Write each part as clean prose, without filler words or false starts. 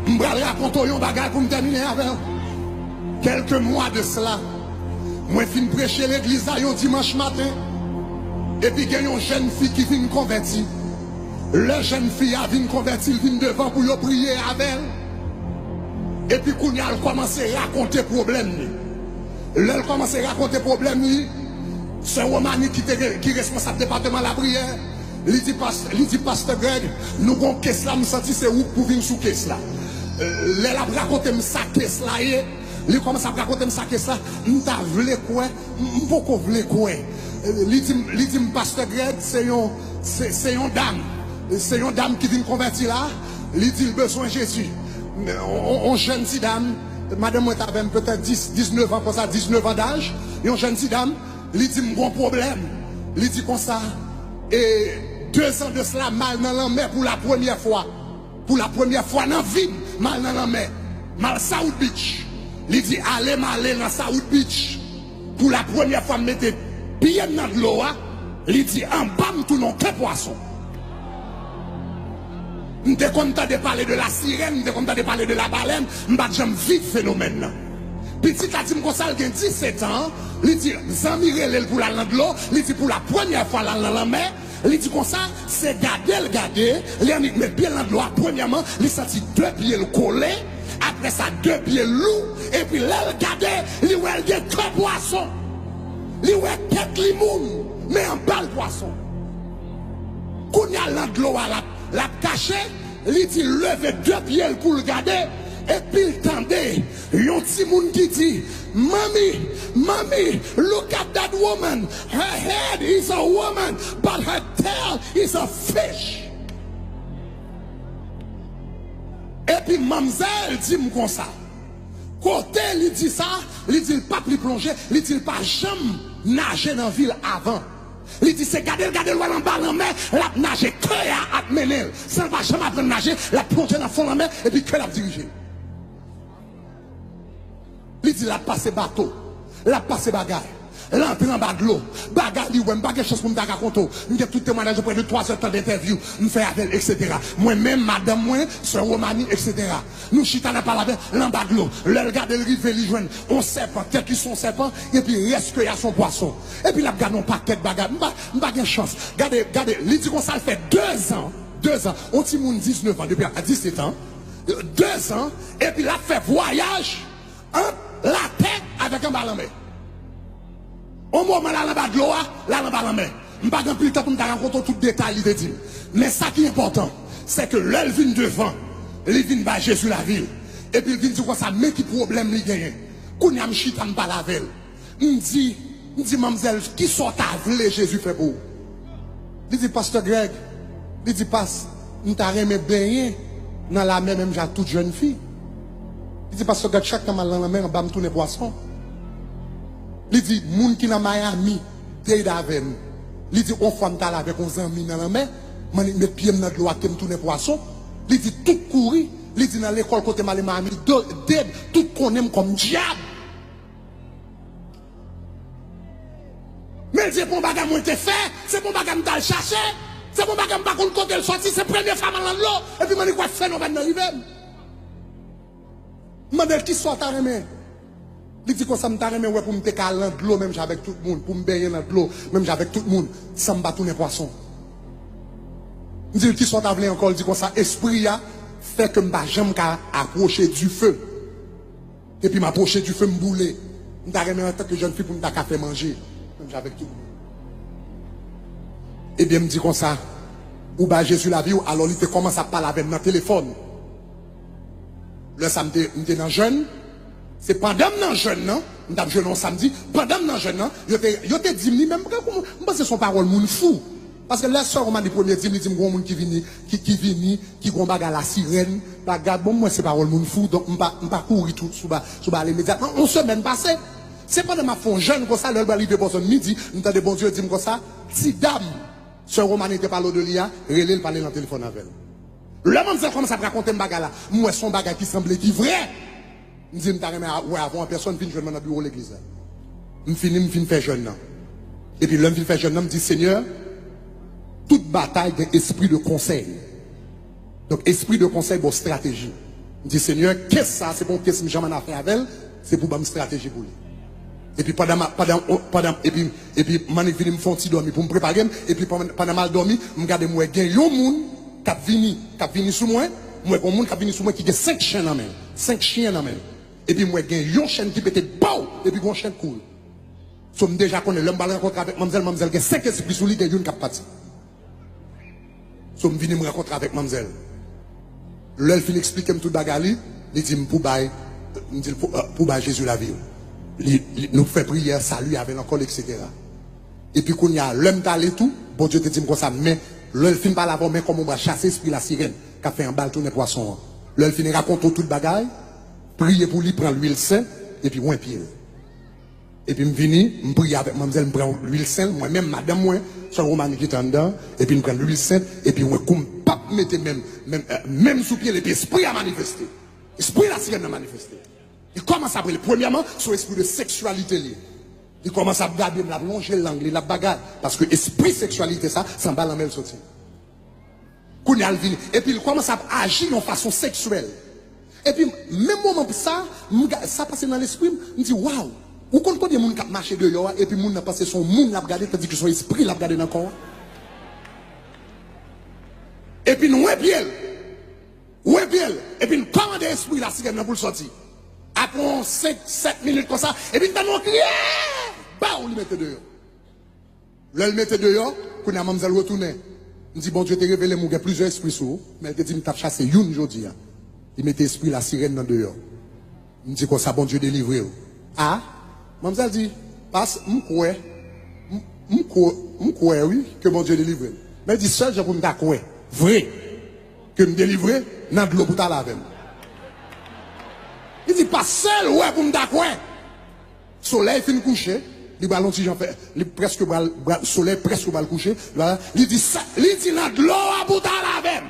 Je vais raconter un bagage pour me terminer avec. Quelques mois de cela, moi je viens prêcher l'église un dimanche matin. Et puis il y a une jeune fille qui vient convertir. La jeune fille a vient convertir, elle vient devant pour prier avec elle. Et puis quand elle commence à raconter problème. Elle commence à raconter problème. C'est un Romani qui est responsable du département de la prière. Il dit Pasteur Greg, nous avons caisse là, nous senti c'est où pour venir sous caisse là. Elle a raconté sa caisse là. Il commence à raconter sa caisse là. Nous avons voulu quoi? Nous avons voulu quoi? Il dit Pasteur Greg, c'est une dame. C'est une dame qui vient convertir là. Il dit le besoin de Jésus. On jeune si dame. Madame, moi, t'avais peut-être 19 ans, comme ça, 19 ans d'âge. Et une jeune si dame, il dit mon problème. Il dit comme ça. Et 2 ans de cela, mal dans la mer pour la première fois. Pour la première fois dans la vie, mal dans la mer. Mal South Beach. Il dit allez mal dans South Beach. Pour la première fois, mettez pied dans l'eau. Il dit en bas, tout non, que poisson. Nous sommes contents de parler de la sirène, nous sommes contents de parler de la baleine, nous sommes vite phénomène. Petit Katim Konsal qui a 17 ans, il dit, Zamirel pour la langue de l'eau, il dit pour la première fois la mer, il dit comme ça, c'est garder, il met bien dans l'eau, premièrement, il sentit 2 pieds collés, après ça 2 pieds lourds, et puis là, il regarde, il voit 3 poissons, il voit 4 limons, mais un bal poisson. Quand il y a l'eau la caché, il dit lever 2 pieds pour le garder, et puis il tendait, un petit monde qui dit, Mommy, look at that woman, her head is a woman, but her tail is a fish. Et puis mademoiselle dit comme ça, côté il dit ça, il dit pas plus plonger, il dit pas jamais nager dans la ville avant. Il dit c'est garder loin en bas en mer, la nager, que à mener. Ça ne va jamais apprendre à nager, la plonger dans le fond de la mer et puis que la diriger. Il dit la passe bateau, la passe bagaille, l'entrée en bas de l'eau, bagaille, il y a une chose pour me raconter. Nous avons tout témoignage près de 3 heures d'interview, nous faisons avec, etc. Moi-même, madame, moi, soeur Romani, etc. Nous chita n'a pas avec l'en bas de l'eau. Le regarde le rive, il joue on serpent, tel qu'ils sont serpents, et puis il reste qu'il y a son poisson. Et puis là, regarde, on paquet de bagaille, nous n'avons pas chance. Regardez, il dit qu'on ça fait 2 ans, on dit 19 ans, depuis à 17 ans, 2 ans, et puis là, fait voyage, la tête avec un ballon. Au moment là, là-bas de l'eau, là, là-bas de la mer. Je ne vais pas plus de temps pour me raconter tout détail, il dit. Mais ça qui est important, c'est que l'elle vient devant, il vient vers Jésus la ville. Et puis il vient dire quoi ça, mais qui problème il gagne. Quand il y a un chita, je parle avec elle. Il dit, mademoiselle, qui sort à vler Jésus fait pour? Il dit, Pasteur Greg, il dit, passe, nous t'as remis baigner dans la mer, même j'ai toute jeune fille. Il dit, Pasteur Greg, chaque temps dans la mer, on va me tourner poisson. Il dit, moun qui dans Miami, t'es avec nous. Il dit, on fait un avec 11 amis dans la mer, je mets pied dans l'eau, je tourne poisson. Il dit, tout courir. Il dit, dans l'école, côté Miami, tout qu'on aime comme diable. Mais il dit, pour bagage moi te fait, c'est pour bagage m'ta chercher, c'est pour bagage m'ta contre côté le sorti, c'est première femme dans l'eau, et puis je dis, quoi phénomène dans l'hiver. Je me dis, qui soit ta remède? Il dit que ça me t'a remis pour me caler dans l'eau, même avec tout le monde, pour me baigner dans l'eau, même avec tout le monde, ça me bat tous les poissons. Il dit qu'il soit appelé encore, il dit comme ça, esprit a fait que je ne jamais approcher du feu. Et puis m'approcher du feu, me bouler. Je t'a remis en tant que jeune fille pour me faire manger, même avec tout le monde. Et bien, il me dit comme ça, ou bah Jésus la vie, alors il commence à parler avec mon téléphone. Là, ça me dans jeune. C'est pendant que jeune, non? Nous avons jeune samedi. Pendant que jeune, non? Je te dis, même, c'est son parole, moun fou. Parce que la soeur, on m'a dit, premier dit, il dit, mon monde qui vient, qui combat la sirène, bagarre, bon, moi, c'est parole, moun fou, donc, on pas courir tout, sous les médias. On semaine passée. C'est pas de ma fond jeune, comme ça, l'heure arrive pour son midi, nous avons des bons dieux, dit comme ça, si dame, soeur Roman était par l'eau de l'IA, relève, parler dans le téléphone avec elle. Le monde, ça commence à raconter un bagarre là. Moi, son bagarre qui semblait qui vrai. Je dis, ouais, avant, personne vient jeune dans le bureau de l'église. Je finis faire jeune. Et puis, l'homme vient faire jeune, je dis, Seigneur, toute bataille d'un esprit de conseil. Donc, esprit de conseil, bon, stratégie. Je dis, Seigneur, qu'est-ce que ça? C'est bon, qu'est-ce que j'en ai fait avec elle? C'est pour une stratégie pour lui. Et puis, et puis, Manik vini me font petit dormi pour me préparer. Et puis, pendant mal dormi, je regarde, moi, il y a un monde qui vini sous moi. Moi, un monde qui vini sous moi qui a 5 chiens en main. 5 chiens en main. Et puis, moi, il y a un chien qui pète, bow! Et puis, un chien cool. So, je déjà connais l'homme rencontre avec mademoiselle, il y a 5 esprits sous lui, il y a une qui a parti. So, je viens me rencontrer avec mademoiselle. L'elle finit expliquer tout bagali, il dit pour bailler Jésus la vie. Nous fait prière, salut avec l'encore, etc. Et puis quand il y a l'homme d'aller tout, bon Dieu te dit comme ça, mais l'elle finit par l'avoir, mais comme on va chasser l'esprit la sirène, qui a fait un bal tourner poisson. L'elle finit raconter tout bagaille, prier pour lui, prendre l'huile sainte, et puis un pied. Et puis je viens, je prie avec mademoiselle, je prends l'huile sainte, moi-même, madame, moi, sur Romani qui est en dedans, et puis je prends l'huile sainte, et puis je comme pas mettre même sous pied, l'esprit à manifester. L'esprit la sirène a manifesté. Il commence à parler, premièrement, sur l'esprit de sexualité. Il commence à regarder, la plonger l'angle, la bagarre. Parce que l'esprit sexualité, ça va dans le sortir. Et puis il commence à agir de façon sexuelle. Et puis, même moment ça passe dans l'esprit, je me dis, waouh, où quand il y a des gens qui marchent dehors, et puis les gens passé son monde l'a regardé, tandis que son esprit l'a regardé dans le corps. Et puis nous, et puis nous commandons l'esprit, la sirène pour le sortir. Après 5-7 minutes comme ça, et puis nous crions, bah, on le mettait dehors. Là, le mettait dehors, quand on a mademoiselle retourné, il dit, bon Dieu, t'es révélé, il y a plusieurs esprits sous, mais il dit, il t'a chassé une aujourd'hui. Il mettait l'esprit, la sirène dans dehors. Il dit, quoi ça, bon Dieu, délivré. Ah, mademoiselle dit, passe, m'coué, oui, que bon Dieu délivré. Mais il dit, seul, j'ai pour me d'accord, vrai, que me délivrer, dans de l'eau pour ta laver. Il dit pas seul, ouais, pour me d'accord. Soleil fin coucher, il ballon si j'en fais, presque soleil presque va le coucher. Il dit dans de l'eau pour ta laver.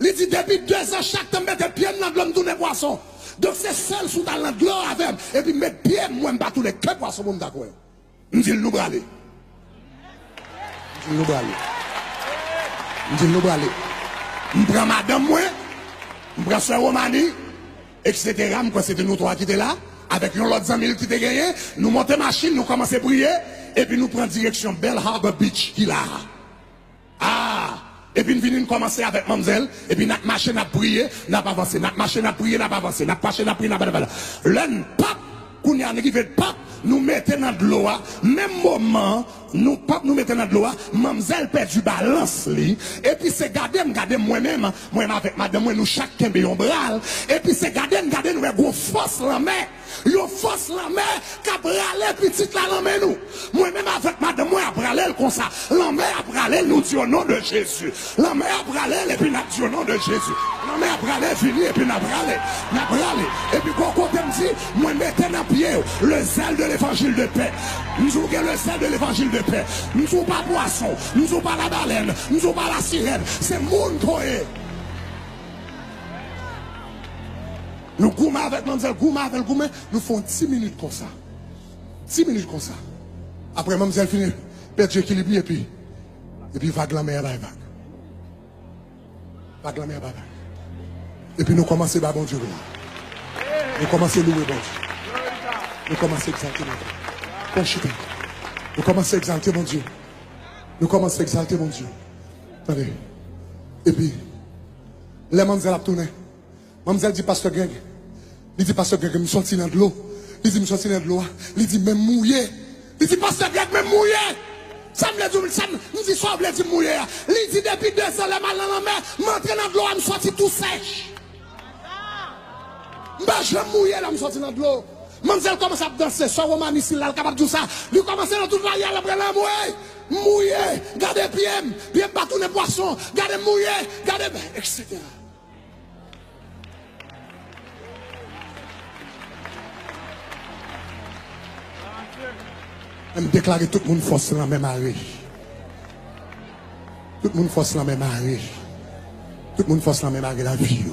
Il dit depuis 2 ans chaque temps mettre pied dans de l'eau tous les poissons. Donc c'est seul sous dans de l'eau avec et puis mettre pied moi pas tous les poissons pour me d'accord. Il dit nous braler. Il dit nous braler. Il dit nous braler. Je prends madame moi, je prends soeur Romani, etc. C'était nous trois qui étaient là, avec nos autres amis qui étaient gagnés. Nous montons machine, nous commençons à prier, et puis nous prenons direction Bell Harbor Beach, qui là. Ah! Et puis nous venons commencer avec mademoiselle, et puis notre machine a prié, n'a pas avancé, notre machine a prié, n'a pas avancé, notre machine a prié, n'a pas avancé. L'un, pap, qu'on y a un arrivé de pap, nous mettons dans de l'eau, même moment, nous mettons dans de l'eau, mademoiselle perd du balance, et puis c'est garder moi-même, moi avec madame, moi nous chacun un bras, et puis c'est garder nous avons force la main, une force la main, qui a bralé petite la main nous. Moi-même avec madame, moi a bralé comme ça, la main a bralé, nous dit au nom de Jésus. La main a bralé, et puis nous dit au nom de Jésus. La main a bralé, fini, et puis nous bralé, et puis quand on me dit, moi mettez dans pied le zèle de l'évangile de paix. Nous avons le zèle de l'évangile de paix. Nous ne sommes pas poisson, nous ne sommes pas la baleine, nous ne sommes pas la sirène. C'est monde pour eux. Nous goûtons avec mademoiselle, nous faisons 10 minutes comme ça. 10 minutes comme ça. Après, mademoiselle finit, perdre l'équilibre et puis vague la mer, vague. Vague la mer, vague. Et puis nous commençons à bon Dieu. Nous commençons à louer bon Dieu. Nous commençons à exalter mon Dieu. Nous commençons à exalter mon Dieu. Nous commençons à exalter mon Dieu. Attendez. Et puis, les mademoiselles a tourné. Mademoiselle dit, Pasteur Greg. Il dit, Pasteur Greg, je me sorti dans de l'eau. Il dit, je me sorti dans de l'eau. Il dit, même mouillé. Il dit, Pasteur Greg, même mouillé. Ça me dit, ça me dit, soit dit mouillé. Il dit, depuis 2 ans, les mal dans la mer, m'entrer dans de l'eau, je me sorti tout sèche. Je me mouillé, là, je me sorti dans de l'eau. Mademoiselle commence à danser, soit Roman ici, là, capable de tout ça. Lui commence dans toute la yale, après la mouillé, gardez pied pas tous les poissons, gardez mouillé, gardez, etc. Je me déclare tout le monde force la même arrêt. Tout le monde force la même arrêt. Tout le monde force la même arrêt la vie.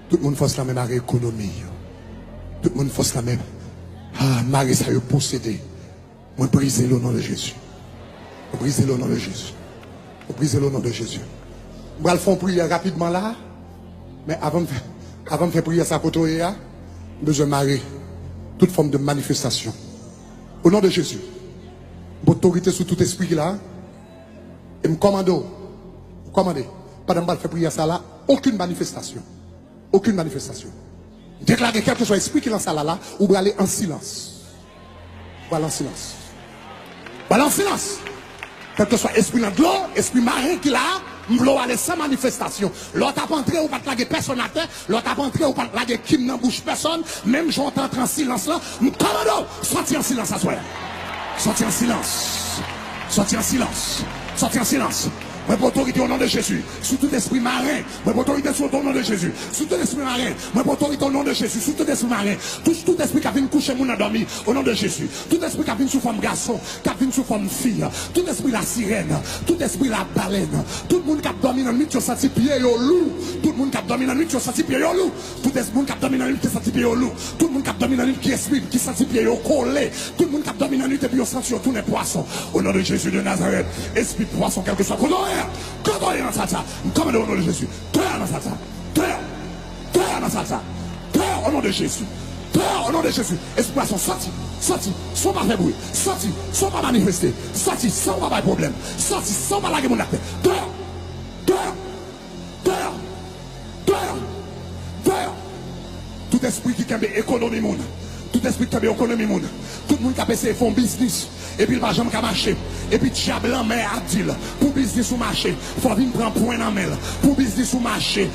Tout le monde force la même arrêt économie. Tout le monde force la même. Ah, Marie, ça y est possédé. Moi, briser le nom de Jésus. Briser le nom de Jésus. Briser le nom de Jésus. Je vais le faire prier rapidement là. Mais avant de faire, Avant de faire prier ça côté, il y a besoin de marrer toute forme de manifestation. Au nom de Jésus, autorité sur tout esprit là, et me commandez, pendant que je fais prier ça là, aucune manifestation. Aucune manifestation. Déclarez quel que soit l'esprit qui lance ça là, ou vous allez en silence. Voilà en silence. Voilà en silence. Quel que soit l'esprit dans de l'eau, esprit marin qui là, m'blo aller sans manifestation. L'autre a pas entré ou pas laguer personne à terre, l'autre a pas entré ou pas laguer kim dans bouche personne, même j'entends en silence là, m'commando, sorti en silence à soi. Sorti en silence. Sorti en silence. Sorti en silence. Moi, pour autorité au nom de Jésus, sous tout esprit marin, moi, pour autorité sous au nom de Jésus, sous tout esprit marin, moi, pour autorité au nom de Jésus, sous tout esprit marin, tout esprit qui a venu coucher mon endormi, au nom de Jésus, tout esprit qui a venu sous forme garçon, qui a venu sous forme fille, tout esprit la sirène, tout esprit la baleine, tout le monde qui a dormi dans la nuit, qui a senti pied au loup, tout le monde qui a dormi dans la nuit, qui a senti pied au loup, tout le monde qui a dormi dans la nuit, qui a senti pied au loup, tout le monde qui a dormi dans la nuit, qui esprit, qui senti pied au collé, tout le monde qui a dormi dans la nuit, et puis au senti tous les poissons, au nom de Jésus de Nazareth, esprit poisson, quel que soit, quand on est dans ça, comme au nom de Jésus, terre dans ça, terre dans ça, terre au nom de Jésus, terre au nom de Jésus, esprit poisson, sorti, sans pas faire bruit, sorti, sans pas manifester, sorti, sans pas avoir de problème, sorti, sans pas laguer mon acte, terre, tout esprit qui a économie monde. Tout esprit qui a économie monde. Tout le monde qui a essayé de faire un business. Et puis le l'argent qui a marché. Et puis diable en mer a dit pour business ou marché. Il faut venir prendre point dans main. Pour business ou marché.